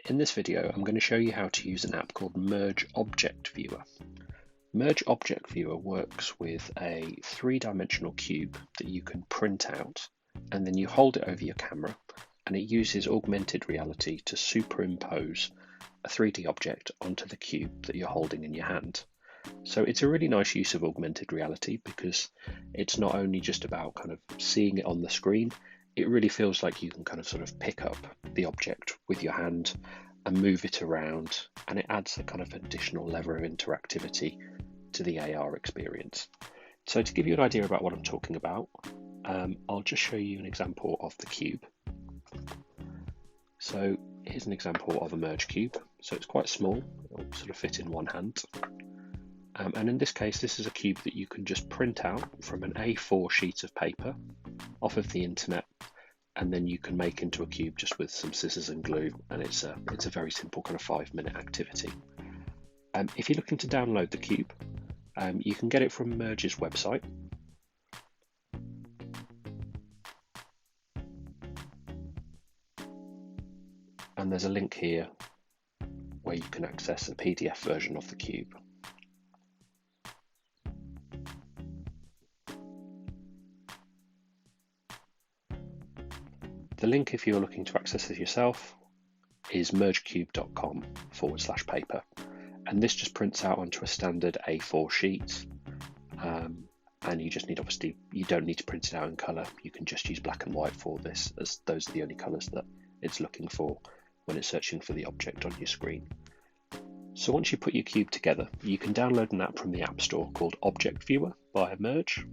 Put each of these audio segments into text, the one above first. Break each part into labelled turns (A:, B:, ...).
A: In this video, I'm going to show you how to use an app called Merge Object Viewer. Merge Object Viewer works with a three-dimensional cube that you can print out, and then you hold it over your camera, and it uses augmented reality to superimpose a 3D object onto the cube that you're holding in your hand. So it's a really nice use of augmented reality because it's not only just about kind of seeing it on the screen, it really feels like you can kind of sort of pick up the object with your hand and move it around, and it adds a kind of additional level of interactivity to the AR experience. So to give you an idea about what I'm talking about, I'll just show you an example of the cube. So here's an example of a merge cube. So it's quite small, it'll sort of fit in one hand. And in this case, this is a cube that you can just print out from an A4 sheet of paper off of the internet, and then you can make into a cube just with some scissors and glue, and it's a very simple kind of 5-minute activity. If you're looking to download the cube, you can get it from Merge's website. And there's a link here where you can access a PDF version of the cube. The link, if you're looking to access it yourself, is mergecube.com/paper. And this just prints out onto a standard A4 sheet. And you just need, obviously, you don't need to print it out in colour. You can just use black and white for this, as those are the only colours that it's looking for when it's searching for the object on your screen. So once you put your cube together, you can download an app from the App Store called Object Viewer by Merge.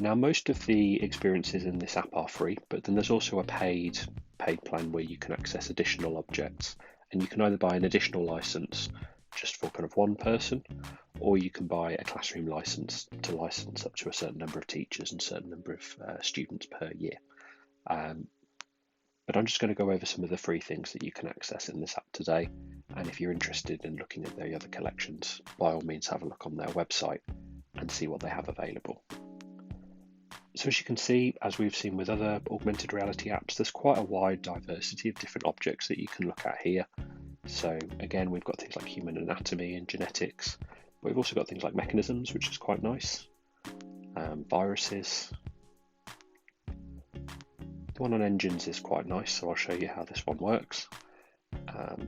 A: Now, most of the experiences in this app are free, but then there's also a paid plan where you can access additional objects, and you can either buy an additional license just for kind of one person, or you can buy a classroom license to license up to a certain number of teachers and a certain number of students per year. But I'm just going to go over some of the free things that you can access in this app today, and if you're interested in looking at the other collections, by all means have a look on their website and see what they have available. So as you can see, as we've seen with other augmented reality apps, there's quite a wide diversity of different objects that you can look at here. So again, we've got things like human anatomy and genetics, but we've also got things like mechanisms, which is quite nice, viruses. The one on engines is quite nice, so I'll show you how this one works.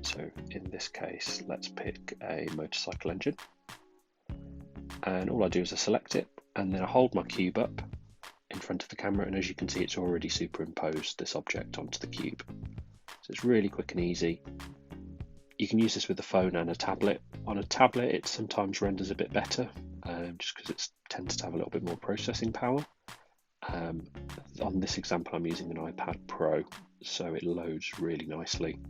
A: So in this case, let's pick a motorcycle engine. And all I do is I select it, and then I hold my cube up in front of the camera, and as you can see, it's already superimposed this object onto the cube. So it's really quick and easy. You can use this with a phone and a tablet. On a tablet, it sometimes renders a bit better, just because it tends to have a little bit more processing power. On this example, I'm using an iPad Pro, so it loads really nicely.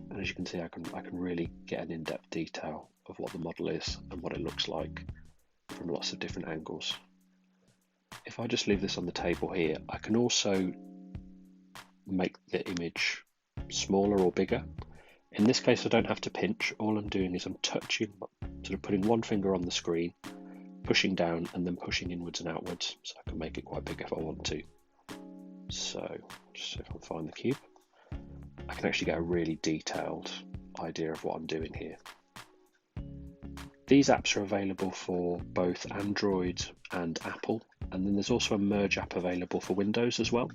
A: And as you can see, I can really get an in-depth detail of what the model is and what it looks like from lots of different angles. If I just leave this on the table here, I can also make the image smaller or bigger. In this case, I don't have to pinch. All I'm doing is I'm touching, sort of putting one finger on the screen, pushing down and then pushing inwards and outwards, so I can make it quite big if I want to. So just see if I can find the cube. I can actually get a really detailed idea of what I'm doing here. These apps are available for both Android and Apple, and then there's also a Merge app available for Windows as well.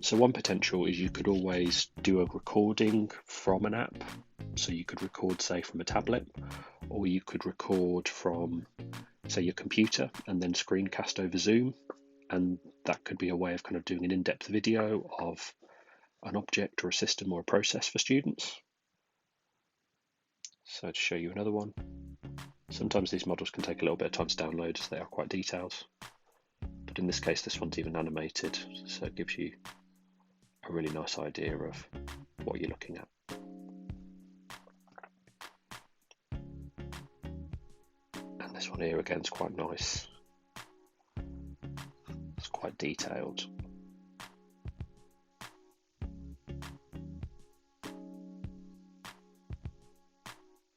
A: So one potential is you could always do a recording from an app. So you could record, say, from a tablet, or you could record from, say, your computer and then screencast over Zoom. And that could be a way of kind of doing an in-depth video of an object or a system or a process for students. So to show you another one, sometimes these models can take a little bit of time to download as they are quite detailed. But in this case, this one's even animated, so it gives you a really nice idea of what you're looking at. And this one here again is quite nice. It's quite detailed.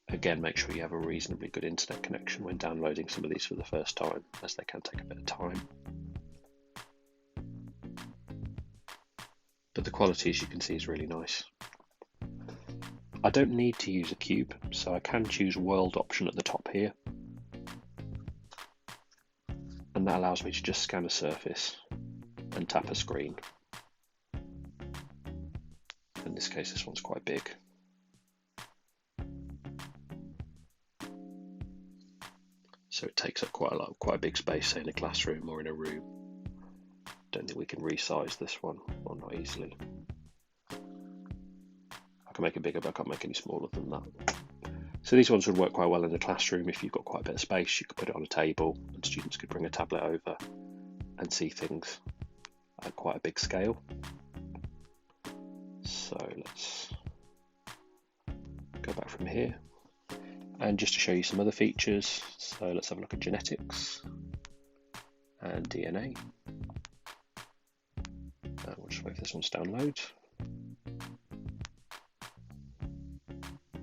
A: Again, make sure you have a reasonably good internet connection when downloading some of these for the first time, as they can take a bit of time. But the quality, as you can see, is really nice. I don't need to use a cube, so I can choose world option at the top here. And that allows me to just scan a surface and tap a screen. In this case, this one's quite big. So it takes up quite a big space, say in a classroom or in a room. Don't think we can resize this one, or not easily. I can make it bigger, but I can't make any smaller than that. So these ones would work quite well in the classroom. If you've got quite a bit of space, you could put it on a table and students could bring a tablet over and see things at quite a big scale. So let's go back from here. And just to show you some other features, so let's have a look at genetics and DNA. And we'll just wait for this one to download.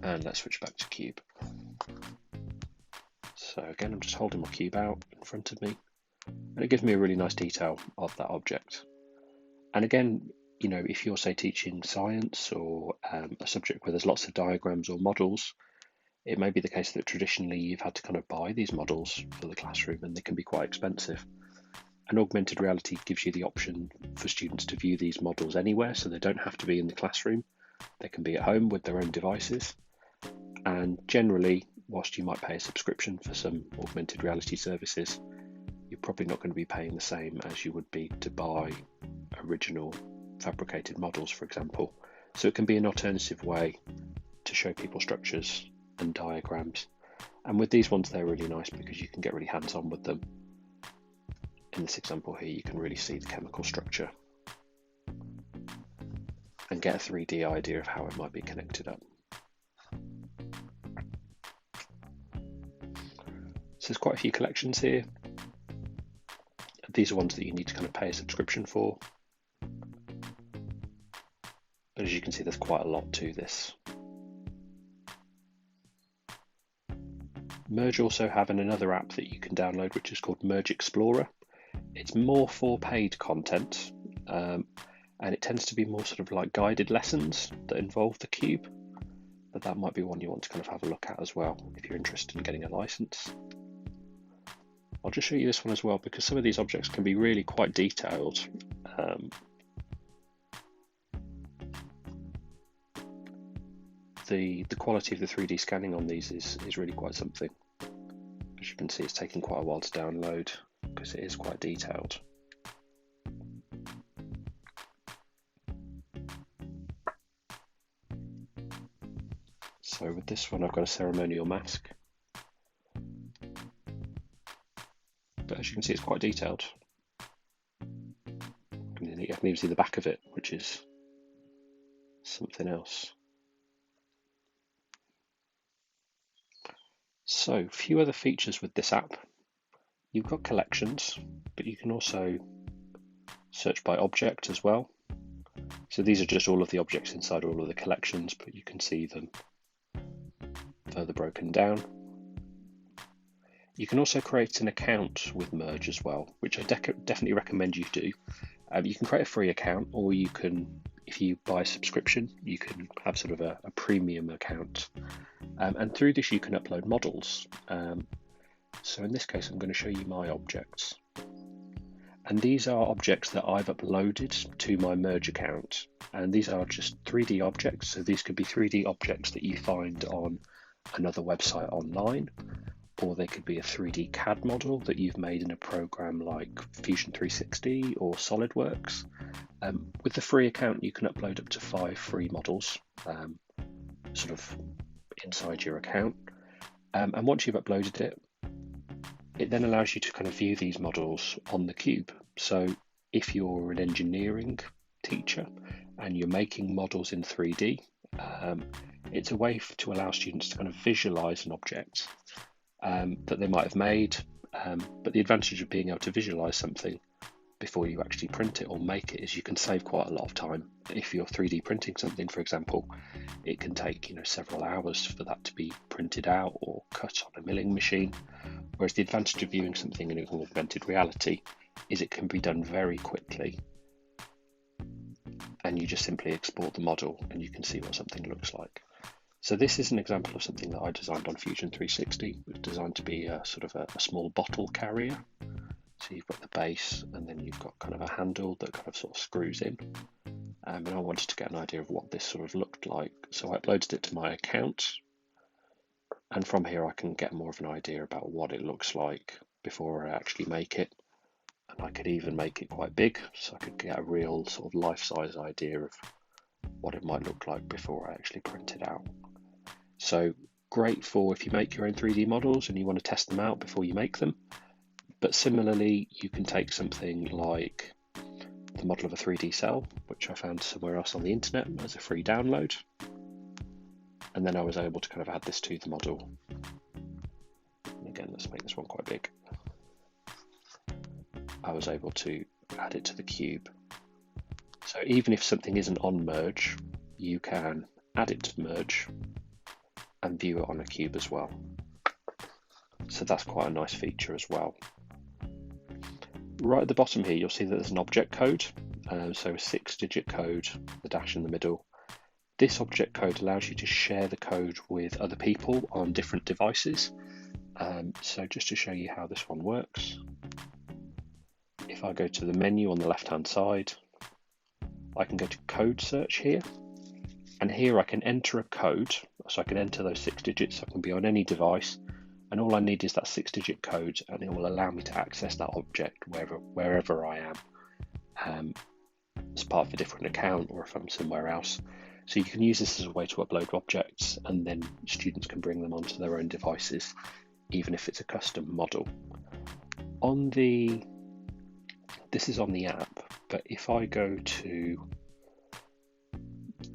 A: And let's switch back to cube. So again, I'm just holding my cube out in front of me, and it gives me a really nice detail of that object. And again, you know, if you're say teaching science or a subject where there's lots of diagrams or models, it may be the case that traditionally you've had to kind of buy these models for the classroom, and they can be quite expensive. And augmented reality gives you the option for students to view these models anywhere, so they don't have to be in the classroom. They can be at home with their own devices. And generally, whilst you might pay a subscription for some augmented reality services, you're probably not going to be paying the same as you would be to buy original fabricated models, for example. So it can be an alternative way to show people structures and diagrams. And with these ones, they're really nice because you can get really hands-on with them. In this example here, you can really see the chemical structure and get a 3D idea of how it might be connected up. So there's quite a few collections here. These are ones that you need to kind of pay a subscription for. But as you can see, there's quite a lot to this. Merge also have another app that you can download, which is called Merge Explorer. It's more for paid content, and it tends to be more sort of like guided lessons that involve the cube. But that might be one you want to kind of have a look at as well if you're interested in getting a license. I'll just show you this one as well, because some of these objects can be really quite detailed. The quality of the 3D scanning on these is really quite something. As you can see, it's taking quite a while to download because it is quite detailed. So with this one, I've got a ceremonial mask. But as you can see, it's quite detailed. I can even see the back of it, which is something else. So, a few other features with this app. You've got collections, but you can also search by object as well. So these are just all of the objects inside all of the collections, but you can see them further broken down. You can also create an account with Merge as well, which I definitely recommend you do. You can create a free account, or you can, if you buy a subscription, you can have sort of a premium account. And through this you can upload models. So in this case I'm going to show you my objects. And these are objects that I've uploaded to my Merge account. And these are just 3D objects. So these could be 3D objects that you find on another website online, or they could be a 3D CAD model that you've made in a program like Fusion 360 or SolidWorks. With the free account, you can upload up to 5 free models, sort of inside your account. And once you've uploaded it, it then allows you to kind of view these models on the cube. So if you're an engineering teacher and you're making models in 3D, it's a way to allow students to kind of visualize an object that they might have made. But the advantage of being able to visualize something before you actually print it or make it is you can save quite a lot of time. If you're 3D printing something, for example, it can take several hours for that to be printed out or cut on a milling machine. Whereas the advantage of viewing something in augmented reality is it can be done very quickly, and you just simply export the model and you can see what something looks like. So this is an example of something that I designed on Fusion 360. It was designed to be a sort of a small bottle carrier. So you've got the base, and then you've got kind of a handle that kind of sort of screws in. And I wanted to get an idea of what this sort of looked like. So I uploaded it to my account. And from here I can get more of an idea about what it looks like before I actually make it. And I could even make it quite big, so I could get a real sort of life-size idea of what it might look like before I actually print it out. So great for if you make your own 3D models and you want to test them out before you make them. But similarly, you can take something like the model of a 3D cell, which I found somewhere else on the internet as a free download. And then I was able to kind of add this to the model. And again, let's make this one quite big. I was able to add it to the cube. So even if something isn't on merge, you can add it to merge and view it on a cube as well. So that's quite a nice feature as well. Right at the bottom here, you'll see that there's an object code. So a 6-digit code, the dash in the middle. This object code allows you to share the code with other people on different devices. So just to show you how this one works, if I go to the menu on the left-hand side, I can go to code search here, and here I can enter a code. So I can enter those 6 digits. I can be on any device, and all I need is that 6-digit code, and it will allow me to access that object wherever I am, as part of a different account or if I'm somewhere else. So you can use this as a way to upload objects, and then students can bring them onto their own devices, even if it's a custom model. This is on the app, but if I go to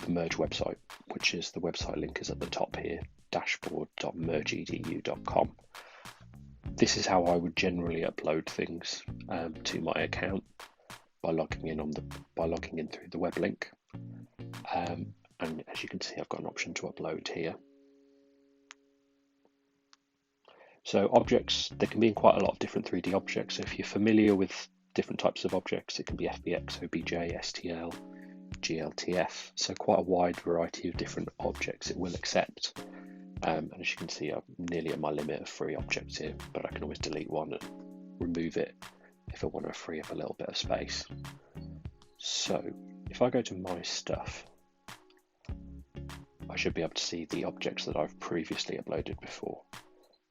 A: the Merge website, which is the website link is at the top here, dashboard.mergeedu.com. This is how I would generally upload things to my account by logging in through the web link. And as you can see, I've got an option to upload here. So objects, they can be in quite a lot of different 3D objects. So if you're familiar with different types of objects, it can be FBX, OBJ, STL, GLTF. So quite a wide variety of different objects it will accept. And as you can see, I'm nearly at my limit of free objects here, but I can always delete one and remove it if I want to free up a little bit of space. So if I go to my stuff, I should be able to see the objects that I've previously uploaded before.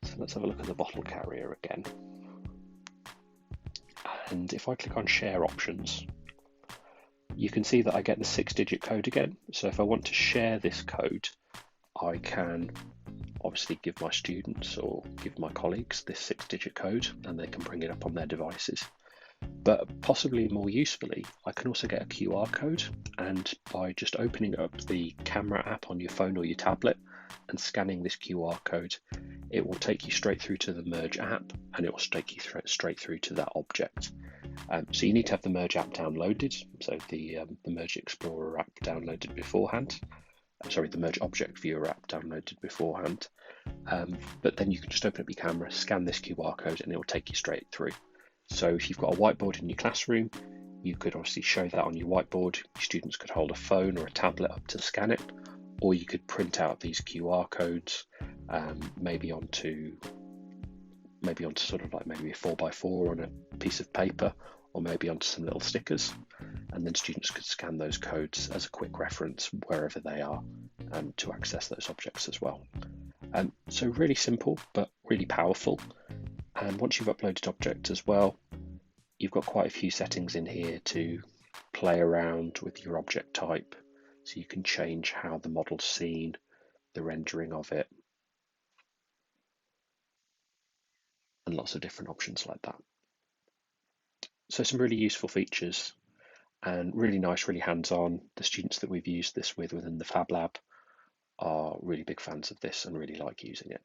A: So let's have a look at the bottle carrier again. And if I click on share options, you can see that I get the 6-digit code again. So if I want to share this code, I can obviously give my students or give my colleagues this 6-digit code, and they can bring it up on their devices. But possibly more usefully, I can also get a QR code, and by just opening up the camera app on your phone or your tablet and scanning this QR code, it will take you straight through to the Merge app, and it will take you straight through to that object. So you need to have the Merge app downloaded, so the Merge Explorer app downloaded beforehand. Sorry, the Merge Object Viewer app downloaded beforehand. But then you can just open up your camera, scan this QR code, and it will take you straight through. So if you've got a whiteboard in your classroom, you could obviously show that on your whiteboard. Your students could hold a phone or a tablet up to scan it, or you could print out these QR codes, maybe onto sort of like maybe a 4x4 on a piece of paper, or maybe onto some little stickers, and then students could scan those codes as a quick reference wherever they are, to access those objects as well. So really simple, but really powerful. And once you've uploaded objects as well, you've got quite a few settings in here to play around with your object type. So you can change how the model's seen, the rendering of it, and lots of different options like that. So some really useful features and really nice, really hands-on. The students that we've used this with within the Fab Lab are really big fans of this and really like using it.